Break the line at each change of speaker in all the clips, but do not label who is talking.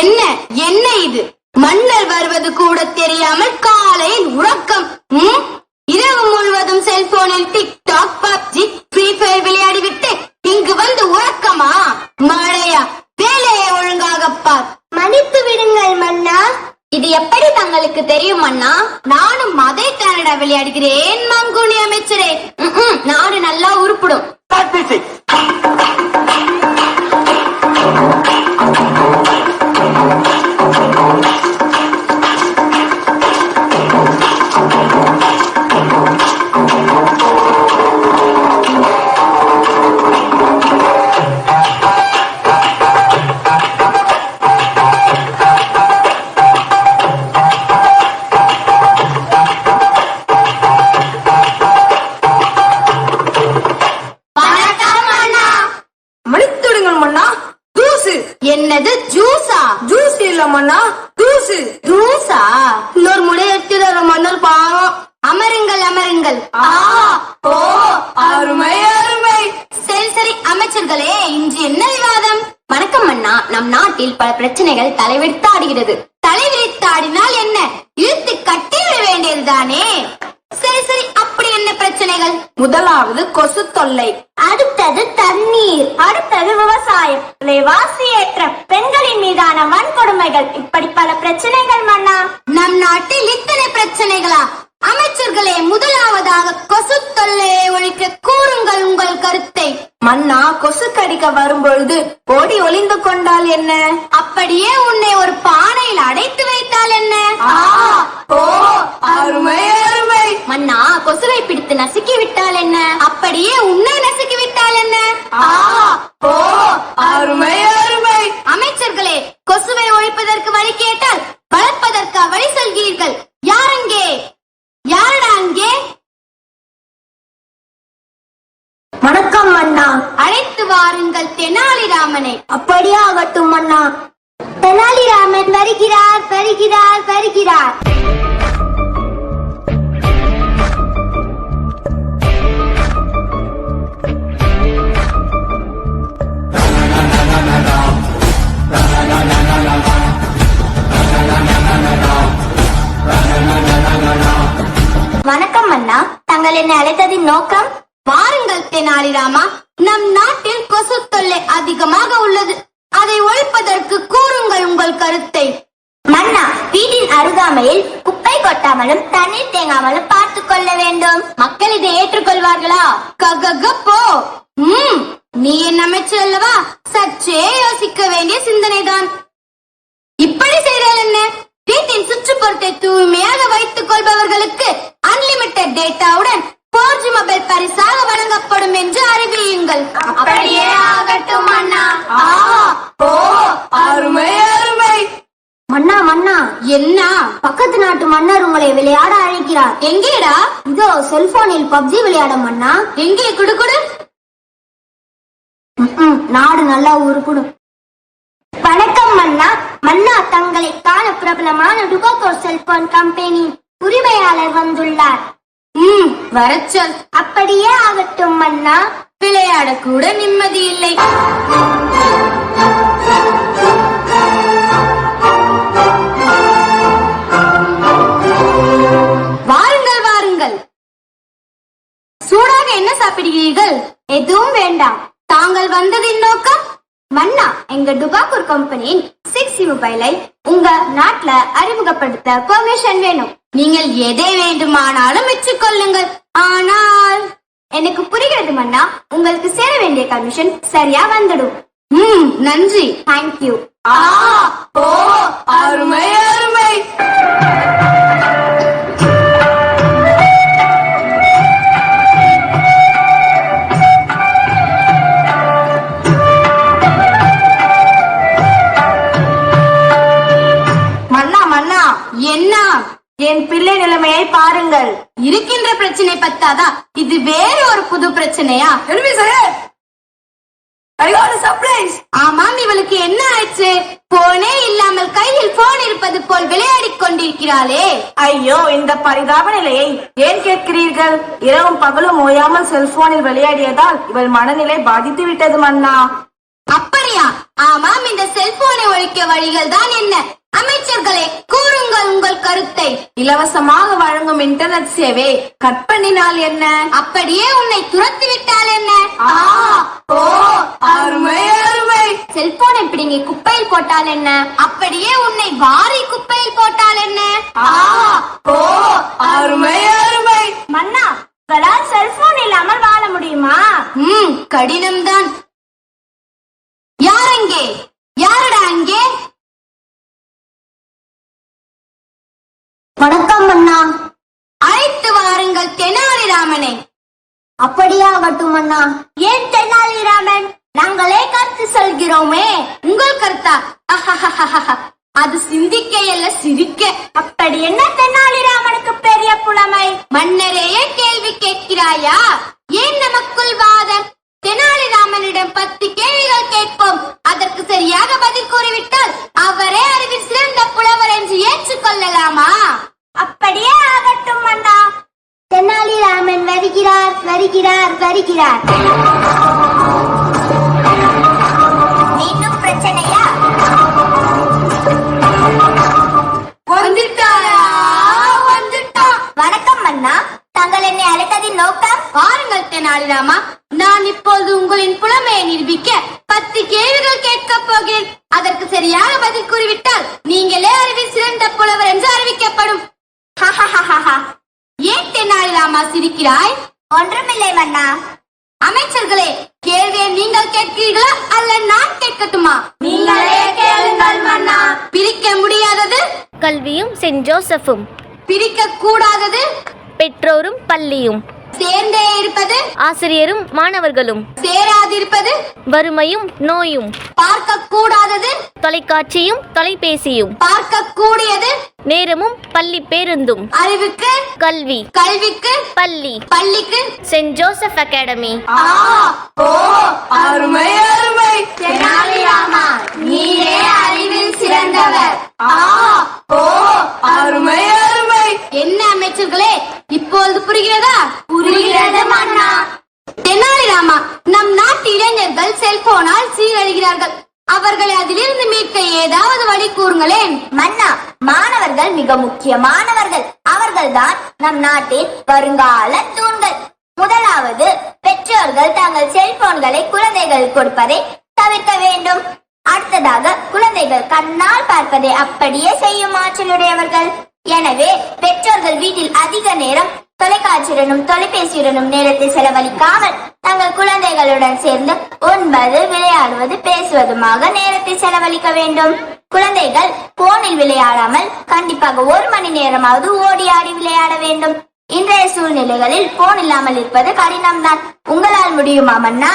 என்ன என்ன இது? மன்னர் வருவது கூட தெரியாமல் காலையில் உறக்கம். இரவு முழுவதும் செல்போனில் டிக்டாக், பப்ஜி, ஃப்ரீ ஃபயர் விளையாடிவிட்டு இங்கு வந்து உறக்கமா? மழையா? வேலையை ஒழுங்காக பார்.
மன்னித்து விடுங்கள் மன்னா.
இது எப்படி தங்களுக்கு தெரியும் மன்னா? நானும் அதே கனடா விளையாடுகிறேன் மங்குனி அமைச்சரே. நாடு நல்லா உருப்பிடும். என்னது ஜூஸா?
ஜூஸ் இல்ல மன்னா, தூசு.
தூசா? இன்னொரு முறை எடுத்து மன்னர் பாவம். அமருங்கள் அமருங்கள்.
அருமை அருமை.
சரி சரி அமைச்சர்களே, இன்று என்ன விவாதம்? வணக்கம் மன்னா. நம் நாட்டில் பல பிரச்சனைகள் தலைவிரித்தாடுகிறது. தலைவிரித்தாடினால் என்ன? இழுத்து கட்டிவிட வேண்டியதுதானே. சரி சரி, அப்படி என்ன பிரச்சனைகள்?
முதலாவது கொசு தொல்லை, அடுத்தது தண்ணீர், அடுத்தது விவசாயம், விலைவாசி ஏற்றம், பெண்களின் மீதான வன்கொடுமைகள், இப்படி பல பிரச்சனைகள் மன்னா.
நம் நாட்டில் இத்தனை பிரச்சனைகளா? அமைச்சர்களே, முதலாவதாக கொசு தொல்லையை ஒழிக்க கூறுங்கள் உங்கள் கருத்தை.
மன்னா, கொசு கடிக்க வரும்பொழுது ஓடி ஒளிந்து கொண்டால் என்ன?
அப்படியே உன்னை ஒரு பானையில் அடைத்து வைத்தால் என்ன?
அருமை அருமை.
மன்னா, கொசுவை பிடித்து நசுக்கி விட்டால் என்ன? அப்படியே உன்னை நசுக்கி விட்டால் என்ன?
அருமை அருமை.
அமைச்சர்களே, கொசுவை ஒழிப்பதற்கு வழி கேட்டால் வளர்ப்பதற்கு வழி சொல்கிறீர்கள். யாரங்கே? யாரடா அங்கே?
வணக்கம் மன்னா.
அழைத்து வாருங்கள் தெனாலிராமனை.
அப்படியே ஆகட்டும் மன்னா. தெனாலிராமன் வருகிறார் வருகிறார் வருகிறார்.
வணக்கம் மன்னா. தங்கள் என்னை அழைத்ததின் நோக்கம்? வாருங்கள் தெனாலிராமா. நம் நாட்டில் கொசு தொல்லை அதிகமாக உள்ளது. அதை ஒழிப்பதற்கு கூறுங்கள் உங்கள் கருத்தை.
மன்னா, வீட்டின் அருகாமையில் குப்பை கொட்டாமலும் தண்ணீர் தேங்காமலும் பார்த்துக் கொள்ள வேண்டும்.
மக்கள் இதை ஏற்றுக்கொள்வார்களா? போ. நீ என் அமைச்சர் அல்லவா? சற்றே யோசிக்க வேண்டிய சிந்தனைதான். இப்படி செய்தால் என்ன? வீட்டின் சுற்றுப்புறத்தை தூய்மையாக வைத்துக் கொள்பவர்களுக்கு அன்லிமிட்டெட் டேட்டாவுடன் 4G மொபைல் பரிசாக வழங்கப்படும் என்று அறிவியுங்கள்.
அப்படியே ஆகட்டும் அண்ணா. அருமை அருமை. மன்னா மன்னா.
என்ன?
பக்கத்து நாட்டு மன்னர் உங்களை விளையாட அழைக்கிறார்.
எங்கேடா?
இதோ செல்போனில் பப்ஜி விளையாட மன்னா.
எங்கே? குடு.
நாடு நல்லா உருப்பிடும். வணக்கம் மன்னா. மன்னா, தங்களை காண பிரபலமான டுபாகோ செல்போன் கம்பெனி உரிமையாளர் வந்துள்ளார்.
வரச்சொல்.
அப்படியே ஆகட்டும் மன்னா.
விளையாட கூட நிம்மதி இல்லை. வாருங்கள் வாருங்கள். சூடாக என்ன சாப்பிடுகிறீர்கள்?
எதுவும் வேண்டாம்.
தாங்கள் வந்ததின் நோக்கம்?
மன்னா, எங்க டுபாகூர் கம்பெனியின் 6G மொபைலை உங்க நாட்டுல அறிமுகப்படுத்த பெர்மிஷன் வேணும்.
நீங்கள் எதை வேண்டுமானாலும் வச்சுக்கொள்ளுங்கள். ஆனால்
எனக்கு புரிகிறது மன்னா. உங்களுக்கு சேர வேண்டிய கமிஷன் சரியா வந்துடும்.
நன்றி.
தேங்க்யூ.
அருமை அருமை. என்ன?
என் பிள்ளை நிலைமையை பாருங்கள்.
இருக்கின்ற பிரச்சனை பத்தாதா இது வேறு ஒரு புது பிரச்சனையா? ஆமாம், இவளுக்கு என்ன ஆயிடுச்சு? போனே இல்லாமல் கையில் போன் இருப்பது போல் விளையாடிக் கொண்டிருக்கிறாளே.
ஐயோ, இந்த பரிதாப நிலையை ஏன் கேட்கிறீர்கள்? இரவும் பகலும் ஓயாமல் செல்போனில் விளையாடியதால் இவள் மனநிலை பாதித்து விட்டது மன்னா.
அப்படியா? ஆமாம், இந்த செல்போனை ஒழிக்க வழிகள் தான் என்ன? அமைச்சர்களே, கூறுங்கள் உங்கள் கருத்தை.
இலவசமாக வழங்கும் இன்டர்நெட் சேவை கட் பண்ணினால் என்ன?
அப்படியே உன்னை துரத்தி விட்டால் என்ன?
அருமை அருமை.
செல்போனை பிடிங்கி குப்பையில் போட்டால் என்ன? அப்படியே உன்னை வாரி குப்பையில் போட்டால் என்ன?
அருமை அருமை. மன்னா, உங்களால் செல்போன் இல்லாமல் வாழ முடியுமா?
கடினம்தான். யார் அங்கே? யாரடா அங்கே?
வணக்கம் மன்னா.
அழைத்து வாருங்கள் தெனாலிராமனை.
அப்படியாகட்டும் மன்னா. ஏன் தெனாலிராமன்? நாங்களே கருத்து சொல்கிறோமே.
உங்கள் கருத்தா? அது சிந்திக்க அல்ல, சிரிக்க.
அப்படி என்ன தெனாலிராமனுக்கு பெரிய புலமை?
மன்னரையே கேள்வி கேட்கிறாயா? ஏன் நமக்குள் வாதம்? தெனாலிராமனிடம் 10 கேள்விகள் கேட்போம். அதற்கு சரியாக பதில் கூறிவிட்டால் அவரே அறிவில் சிறந்த புலவர் என்று ஏற்றுக்கொள்ளலாமா?
அப்படியே ஆகட்டும் மன்னா. தெனாலிராமன் வருகிறார் வருகிறார் வருகிறார். மீண்டும் பிரச்சனையா? வணக்கம் மன்னா. தாங்கள் என்னை அழைத்ததின் நோக்கம்?
பாருங்கள் தெனாலிராமா, நான் இப்போது உங்களின் புலமையை நிரூபிக்க 10 கேள்விகள் கேட்கப் போகிறேன். அதற்கு சரியாக பதில் கூறிவிட்டால் நீங்களே அறிவில் சிறந்த புலவர் என்று அறிவிக்கப்படும். ஏன் தெனாலிராமா சிரிக்கிறாய்?
ஒன்றுமில்லை மன்னா.
அமைச்சர்களே, கேள்வியை நீங்கள் கேட்கிறீர்களா அல்ல நான் கேட்கட்டுமா?
நீங்களே கேளுங்கள் மன்னா.
பிரிக்க முடியாதது
கல்வியும் செயின்ட் ஜோசப்பும்,
பிரிக்க கூடாதது
பெற்றோரும் பள்ளியும்,
சேர்ந்தே இருப்பது
ஆசிரியரும் மாணவர்களும்,
சேராதிருப்பது
வறுமையும் நோயும்,
பார்க்க கூடாதது
தொலைக்காட்சியும் தொலைபேசியும்,
பார்க்க கூடியது
நேரமும் பள்ளி பேருந்தும்,
அறிவுக்கு
கல்வி,
கல்விக்கு
பள்ளி,
பள்ளிக்கு
செயின்ட் ஜோசப் அகாடமி.
அருமை அருமை.
தெனாலிராமா, நீரே அறிவில் சிறந்தவர்.
அருமை அருமை.
என்ன அமைச்சர்களே, இப்போது புரிகிறதா?
புரிகிறது மன்னா.
தெனாலிராமா, நம் நாட்டு இளைஞர்கள் செல்போனால் சீரழிகிறார்கள். அவர்களை அதிலிருந்து மீட்க ஏதாவது வழி கூறுங்களேன்.
மன்னா, மாணவர்கள் மிக முக்கியமானவர்கள். அவர்கள்தான் நம் நாட்டின் வருங்கால தூண்கள். முதலாவது, பெற்றோர்கள் தங்கள் செல்போன்களை குழந்தைகள் கொடுப்பதை தவிர்க்க வேண்டும். அடுத்ததாக, குழந்தைகள் கண்ணால் பார்ப்பதை அப்படியே செய்யும் ஆற்றலுடையவர்கள். எனவே பெற்றோர்கள் வீட்டில் அதிக நேரம் தொலைக்காட்சியுடனும் தொலைபேசியுடனும் நேரத்தை செலவழிக்காமல் தங்கள் குழந்தைகளுடன் சேர்ந்து உண்பது, விளையாடுவது, பேசுவதுமாக நேரத்தை செலவழிக்க வேண்டும். குழந்தைகள் போனில் விளையாடாமல் கண்டிப்பாக 1 மணி நேரமாவது ஓடி ஆடி விளையாட வேண்டும். இன்றைய சூழ்நிலைகளில் போன் இல்லாமல் இருப்பது கடினம்தான். உங்களால் முடியுமா மன்னா?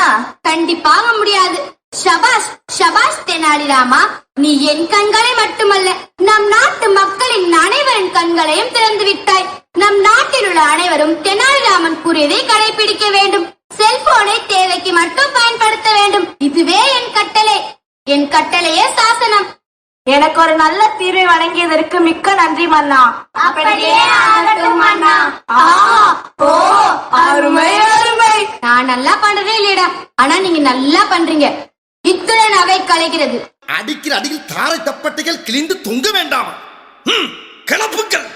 கண்டிப்பாக முடியாது. ஷபாஷ் ஷபாஷ் தெனாலிராமா, நீ என் கண்களை மட்டுமல்ல, நம் நாட்டு மக்களின் அனைவரின் கண்களையும் திறந்து விட்டாய். நம் நாட்டில் உள்ள அனைவரும் தெனாலிராமன் கூறியதை கடைபிடிக்க வேண்டும். செல்போனை தேவைக்கு மட்டும் பயன்படுத்த வேண்டும். இதுவே என் கட்டளை. என் கட்டளையே சாசனம்.
எனக்கு ஒரு நல்ல தீர்வை வழங்கியதற்கு மிக்க நன்றி மன்னா.
அப்படியே ஆகட்டும் மன்னா.
அருமை அருமை.
நான் நல்லா பண்றதே இல்லையடா, ஆனா நீங்க நல்லா பண்றீங்க. இத்துடன் அவை கலைகிறது.
அடிக்கிற அடியில் தாரை தப்பட்டைகள் கிழிந்து தொங்க வேண்டாம். கிளப்புக்கள்.